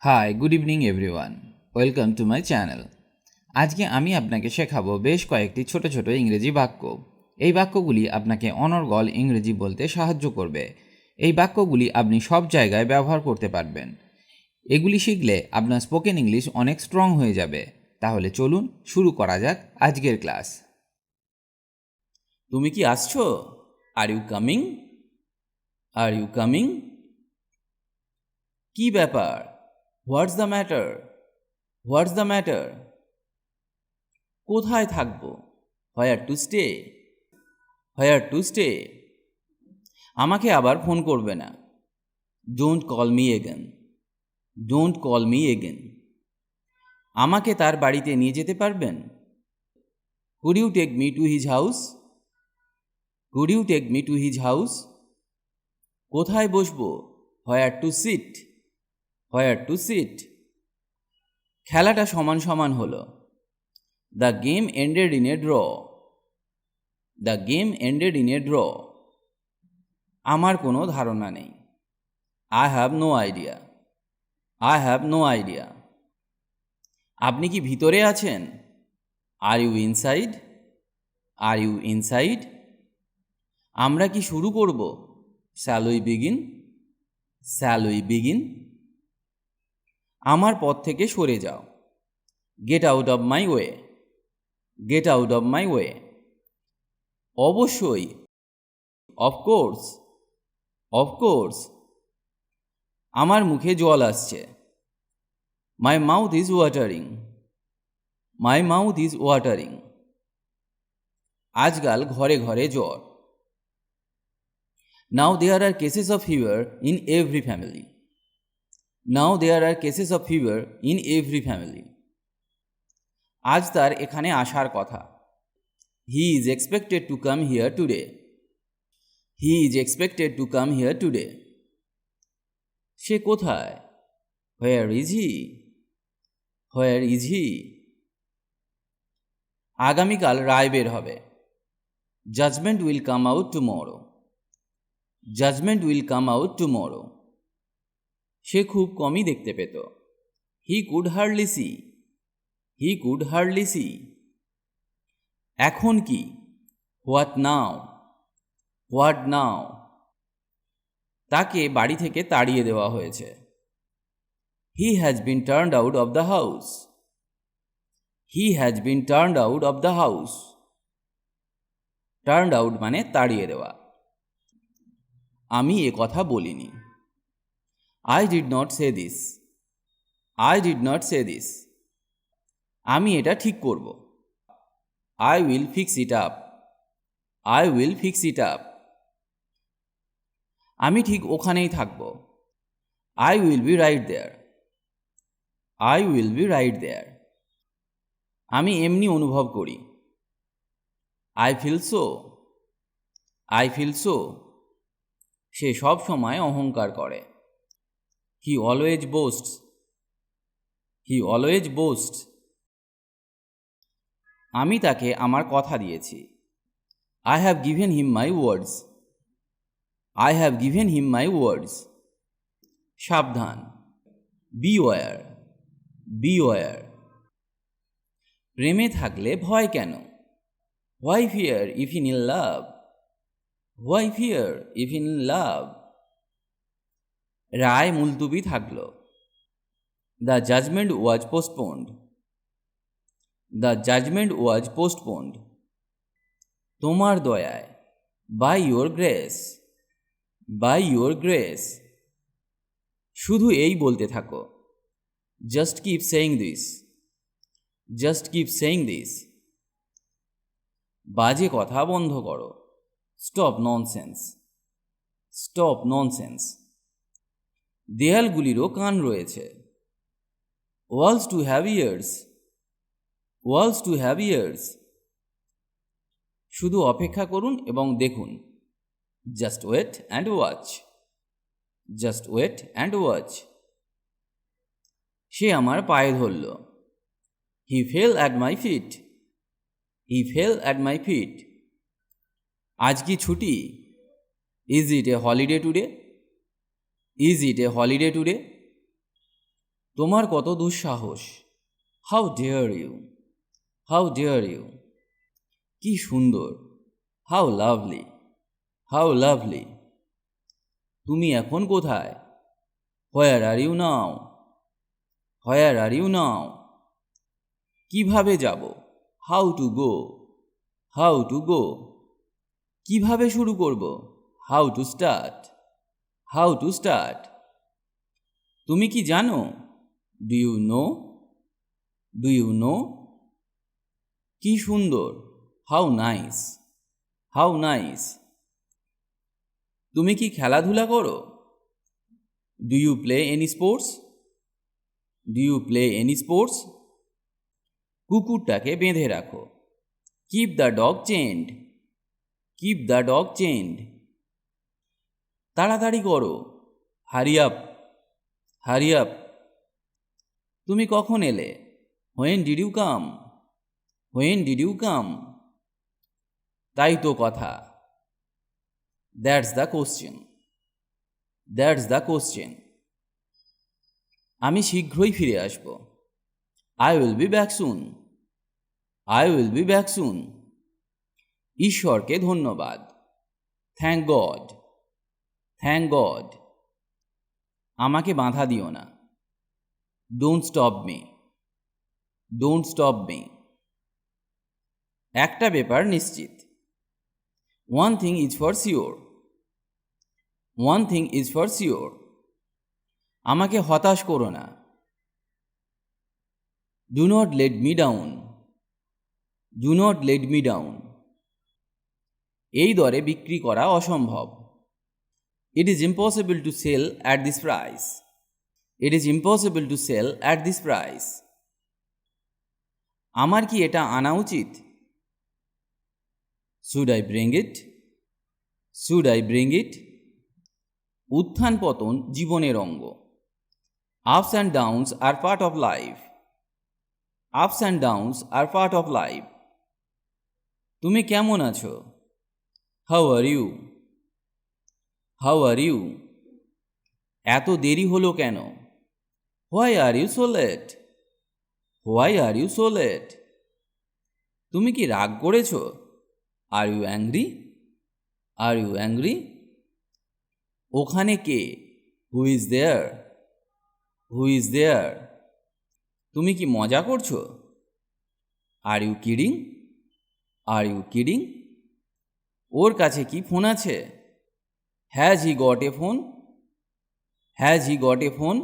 High, good evening everyone, welcome to my channel. আজকে আমি আপনাকে শেখাবো বেশ কয়েকটি ছোট ছোট ইংরেজি বাক্য। এই বাক্যগুলি আপনাকে অনর্গল ইংরেজি বলতে সাহায্য করবে। এই বাক্যগুলি আপনি সব জায়গায় ব্যবহার করতে পারবেন। এগুলি শিখলে আপনার স্পোকেন ইংলিশ অনেক স্ট্রং হয়ে যাবে। তাহলে চলুন শুরু করা যাক আজকের ক্লাস। তুমি কি আসছো? Are you coming? Are you coming? কি ব্যাপার? What's the matter? What's the matter? কোথায় থাকবো? Where to stay? Where to stay? আমাকে আবার ফোন করবে না। Don't call me again. Don't call me again. আমাকে তার বাড়িতে নিয়ে যেতে পারবেন? Could you take me to his house? Could you take me to his house? কোথায় বসবো? Where to sit? Where to sit? খেলাটা সমান সমান হলো। The game ended in a draw. The game ended in a draw. আমার কোনো ধারণা নেই। I have no idea. I have no idea. আপনি কি ভিতরে আছেন? Are you inside? Are you inside? আমরা কি শুরু করব? Shall we begin? Shall we begin? আমার পথ থেকে সরে যাও। Get out of my way. Get out of my way. অবশ্যই। অফকোর্স। অফকোর্স। আমার মুখে জল আসছে। My mouth is watering. My mouth is watering. আজকাল ঘরে ঘরে জ্বর। Now there are cases of fever in every family. Now there are cases of fever in every family. আজ তার এখানে আসার কথা। He is expected to come here today. He is expected to come here today. সে কোথায়? Where is he? Where is he? আগামীকাল রায় বের হবে। Judgement will come out tomorrow. Judgement will come out tomorrow. সে খুব কমই দেখতে পেত। He could hardly see. He could hardly see. এখন কি? What now? What now? তাকে বাড়ি থেকে তাড়িয়ে দেওয়া হয়েছে। He has been turned out of the house. He has been turned out of the house. Turned out মানে তাড়িয়ে দেওয়া। আমি এ কথা বলিনি। I did not say this. I did not say this. আমি এটা ঠিক করব। I will fix it up. I will fix it up. আমি ঠিক ওখানেই থাকব। I will be right there. I will be right there. আমি এমনি অনুভব করি। I feel so. I feel so. সে সব সময় অহংকার করে। He always boasts. He always boasts. আমি তাকে আমার কথা দিয়েছি। I have given him my words. I have given him my words. সাবধান। বিওয়্যার। বিওয়্যার। প্রেমে থাকলে ভয় কেন? Why fear if in love? Why fear if in লাভ? রায় মুলতুবি থাকল। The judgement was postponed. The judgement was postponed. তোমার দয়ায়। By your grace. By your grace. শুধু এই বলতে থাকো। Just keep saying this. Just keep saying this. বাজে কথা বন্ধ করো। Stop nonsense. Stop nonsense. দেয়ালগুলিরও কান রয়েছে। Walls too have ears. Walls too have ears. শুধু অপেক্ষা করুন এবং দেখুন। Just wait and watch. Just wait and watch. সে আমার পায়ে ধরল। He fell at my feet. He fell at my feet. আজ কি ছুটি? Is it a holiday today? Is it a holiday today? তোমার কত দুঃসাহস, how dare you, how dare you. কি সুন্দর, হাউ লাভলি, হাউ লাভলি। তুমি এখন কোথায়, হোয়ার are you now, where are you now. কিভাবে যাব, how to go, how to go. কিভাবে শুরু করব, how to start, how to start. তুমি কি জানো, do you know, do you know. কি সুন্দর, হাউ নাইস, হাউ নাইস। তুমি কি খেলাধুলা করো, do you play any sports, do you play any sports. কুকুরটাকে বেঁধে রাখো, keep the dog chained, keep the dog chained. তাড়াতাড়ি করো, হারি আপ, হারি আপ। তুমি কখন এলে, when did you come, when did you come. তাই তো কথা, that's the question, that's the question. আমি শীঘ্রই ফিরে আসব, I will be back soon, I will be back soon. ঈশ্বরকে ধন্যবাদ, থ্যাংক গড, থ্যাংক গড। আমাকে বাধা দিও না, don't stop me, don't stop me. একটা ব্যাপার নিশ্চিত, one thing is for sure, one thing is for sure. আমাকে হতাশ করো না, do not let me down, do not let me down. এই দরে বিক্রি করা অসম্ভব, it is impossible to sell at this price, it is impossible to sell at this price. আমার কি এটা আনা উচিত, should I bring it, should I bring ইট। উত্থান পতন জীবনের অঙ্গ, ups and downs are part of life, ups and downs are part of life. তুমি কেমন আছো, how are you, how are you. এত দেরি হলো কেন, why are you so late, why are you so late. তুমি কি রাগ করেছ, are you angry, are you angry. ওখানে কে, who is there, who is there. তুমি কি মজা করছো, are you kidding, are you kidding. ওর কাছে কি ফোন আছে, has he got a phone, has he got a phone.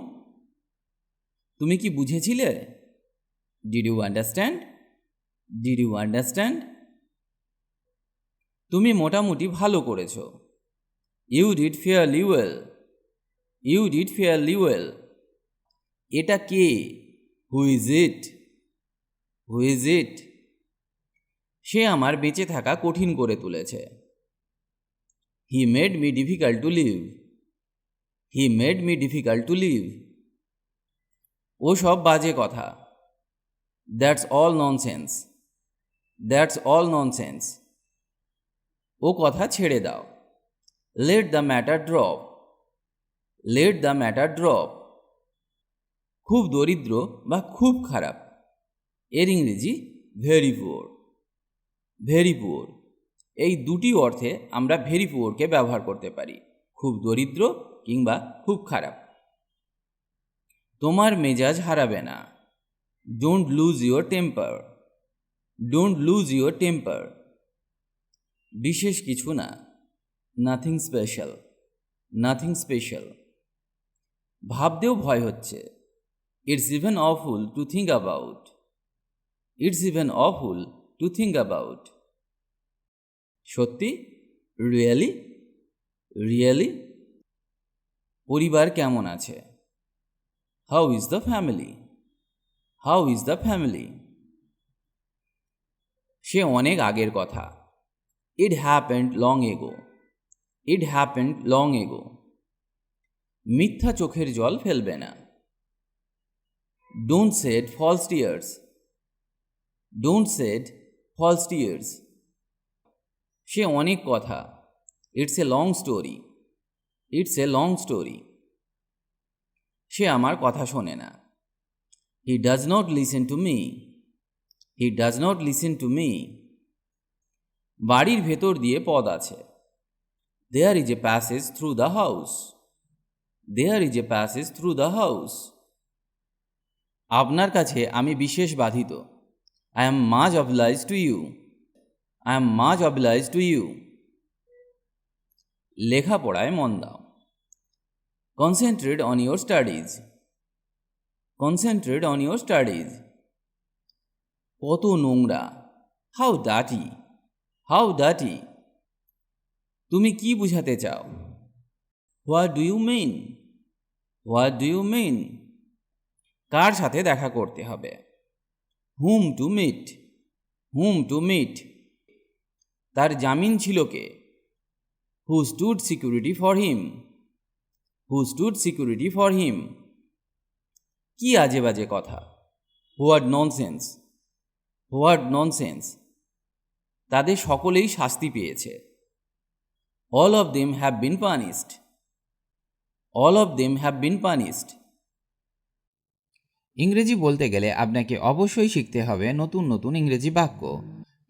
তুমি কি বুঝেছিলে, did you understand, did you understand. তুমি মোটামুটি ভালো করেছো, you did fairly well, you did fairly well. এটা কে, who is it, who is it. সে আমার বেঁচে থাকা কঠিন করে তুলেছে, he made me difficult to live, he made me difficult to live. ও সব বাজে কথা, that's all nonsense, that's all nonsense. ও কথা ছেড়ে দাও, let the matter drop, let the matter drop. খুব দরিদ্র বা খুব খারাপ, এর ইংরেজি ভেরি পুয়ার, ভেরি পুয়ার। এই দুটি অর্থে আমরা ভেরি পুয়ারকে ব্যবহার করতে পারি, খুব দরিদ্র কিংবা খুব খারাপ। তোমার মেজাজ হারাবে না, don't lose your temper, don't lose your temper. বিশেষ কিছু না, নাথিং স্পেশাল, নাথিং স্পেশাল। ভাবতেও ভয় হচ্ছে, it's even awful to think about, it's even awful to think about. সত্যি, রিয়েলি, রিয়েলি। পরিবার কেমন আছে, how is the family, how is the family. সে অনেক আগের কথা, it happened long ago, it happened long ago. মিথ্যা চোখের জল ফেলবে না, don't shed false tears, don't shed false tears. সে অনেক কথা, it's a long story, it's a long story. সে আমার কথা শোনে না, He does not listen to me. He does not listen to me. বাড়ির ভেতর দিয়ে পথ আছে। There is a passage through the house. There is a passage through the house. আপনার কাছে আমি বিশেষ বাধিত। I am much obliged to you. I am much obliged to you. লেখাপড়ায় মন দাও। Concentrate on your studies. Concentrate on your studies. কত নোংরা। How dirty. How dirty. তুমি কি বুঝাতে চাও? What do you mean? What do you mean? কার সাথে দেখা করতে হবে? Whom to meet? Whom to meet? তার জামিন ছিল কে? Who stood security for him? Who stood security for him? কি আজে বাজে কথা। What nonsense. What nonsense. তাদের সকলেই শাস্তি পেয়েছে। All of them have been punished. All of them have been punished. ইংরেজি বলতে গেলে আপনাকে অবশ্যই শিখতে হবে নতুন নতুন ইংরেজি বাক্য,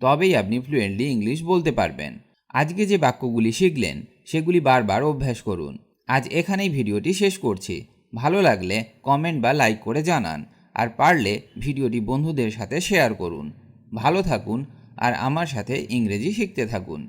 তবেই আপনি ফ্লুয়েন্টলি ইংলিশ বলতে পারবেন। আজকে যে বাক্যগুলি শিখলেন সেগুলি বারবার অভ্যাস করুন। আজ এখানেই ভিডিওটি শেষ করছি। ভালো লাগলে কমেন্ট বা লাইক করে জানান, আর পারলে ভিডিওটি বন্ধুদের সাথে শেয়ার করুন। ভালো থাকুন আর আমার সাথে ইংরেজি শিখতে থাকুন।